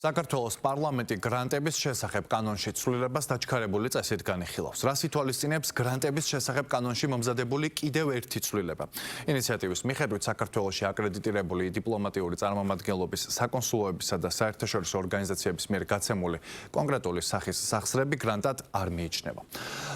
საქართველოს პარლამენტი გრანტების შესახებ კანონში ცვლილებას დაჩქარებული წესით განიხილავს. რას ითვალისწინებს გრანტების შესახებ კანონში მომზადებული კიდევ ერთი ცვლილება. ინიციატივის მიხედვით საქართველოში აკრედიტირებული დიპლომატიური წარმომადგენლობის საკონსულოებისა და საერთაშორისო ორგანიზაციების მიერ გაცემული კონკრეტული სახის სახსრები გრანტად არ მიიჩნევა.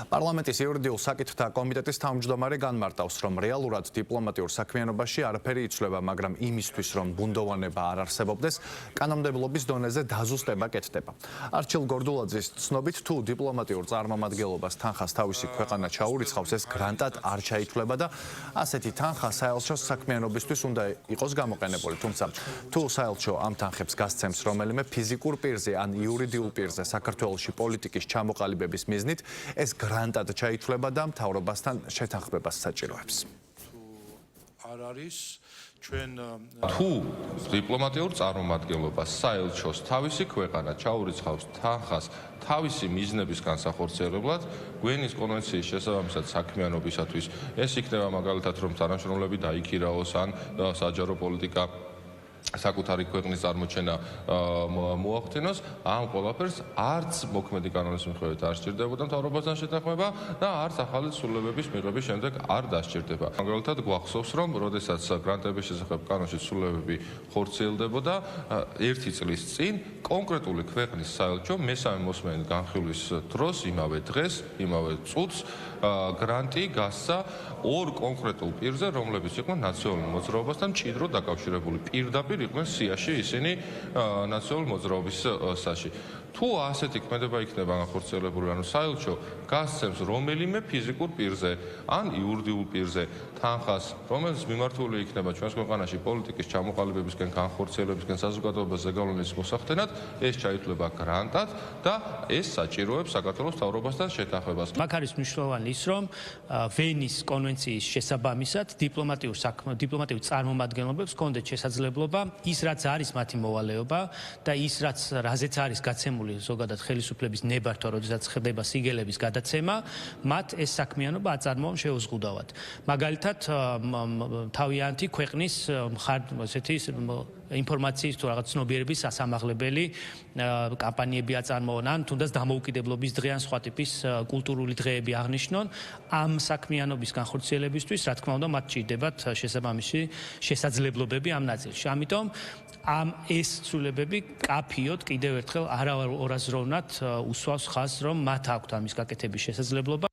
პარლამენტის იურიდიულ საკითხთა კომიტეტის თავმჯდომარე განმარტავს, რომ რეალურად დიპლომატიურ საქმიანობაში არაფერი იცვლება, მაგრამ იმისთვის, რომ ბუნდოვანება არ არსებობდეს, კანონმდებლობის დონეზე დაზუსტება კეთდება. არჩილ გორდულაძის ცნობით, თუ დიპლომატიურ წარმომადგენლობას თანხას თავისი ქვეყანა ჩაურიცხავს, ეს გრანტად არ ჩაითვლება და ასეთი თანხა საელჩოს საქმიანობისთვის უნდა იყოს გამოყენებული. თუმცა, თუ საელჩო ამ თანხებს გასცემს რომელიმე ფიზიკურ პირზე ან იურიდიულ პირზე საქართველოში პოლიტიკის ჩამოყალიბების მიზნით, ეს გრანტად ჩაითვლება და მთავრობასთან შეთანხმებას საჭიროებს. თუ დიპლომატიურ წარმომადგენლობას საელჩოს თავისი ქვეყანა ჩაურიცხავს თანხას თავისი მიზნების განსახორციელებლად, ვენის კონვენციის შესაბამისად საქმიანობისათვის, ეს იქნება მაგალითად, რომ თანამშრომლები დაიქირაოს ან საჯარო პოლიტიკა საკუთარი ქვეყნის წარმოჩენა მოახდინოს, ამ ყველაფერს არც მოქმედი კანონის მიხედვით არ სჭირდებოდა მთავრობასთან შეთანხმება და არც ახალი ცვლილებების მიღების შემდეგ არ დასჭირდება. მაგალითად, გვახსოვს, რომ როდესაც გრანტების შესახებ კანონში ცვლილებები ხორციელდებოდა, ერთი წლის წინ კონკრეტული ქვეყნის საელჩო მესამე მოსმენით განხილვის დროს, იმავე დღეს, იმავე წუთს გრანტი გასცა ორ კონკრეტულ პირზე, რომლებიც იყვნენ ნაციონალურ მოძრაობასთან მჭიდროდ დაკავშირებული. პირდაპირ იყვნენ სიაში ისინი ნაციონალურ მოძრაობის საში. თუ ასეთი ქმედება იქნება განხორციელებული, ანუ საელჩო გასცემს რომელიმე ფიზიკურ პირზე ან იურიდიულ პირზე თანხას, რომელიც მიმართული იქნება ჩვენს ქვეყანაში პოლიტიკის ჩამოყალიბებისკენ, განხორციელებისკენ, საზოგადოებას ზეგავლენის მოსახდენად, ეს ჩაითვლება გრანტად და ეს საჭიროებს საქართველოს მთავრობასთან შეთანხმებას. მაგ არის მნიშვნელოვანი ის, რომ ვენის კონვენციის შესაბამისად დიპლომატიურ წარმომადგენლობებს ჰქონდეთ შესაძლებლობა ის, რაც არის მათი მოვალეობა და ის, რაზეც არის გაცემული ზოგადად ხელისუფლების ნებართვა, როდესაც ხდება სიგელების გადაცემა, მათ ეს საქმიანობა აწარმოონ შეუზღუდავად. მაგალითად, თავიანთი ქვეყნის ინფორმაციის თუ რაღაც ცნობიერების სასამაღლებელი კამპანიები აწარმოონ ან თუნდაც დამოუკიდებლობის დღე ან სხვა ტიპის კულტურული დღეები აღნიშნონ, ამ საქმიანობის განხორციელებისთვის, რა თქმა უნდა, მათ ჭირდებათ შესაბამისი შესაძლებლობები ამ ნაწილში. ამიტომ ეს ცვლილებები კაფიოდ კიდევ ერთხელ არაორაზროვნად უსვავს ხაზს, რომ მათ აქვთ ამის გაკეთების შესაძლებლობა.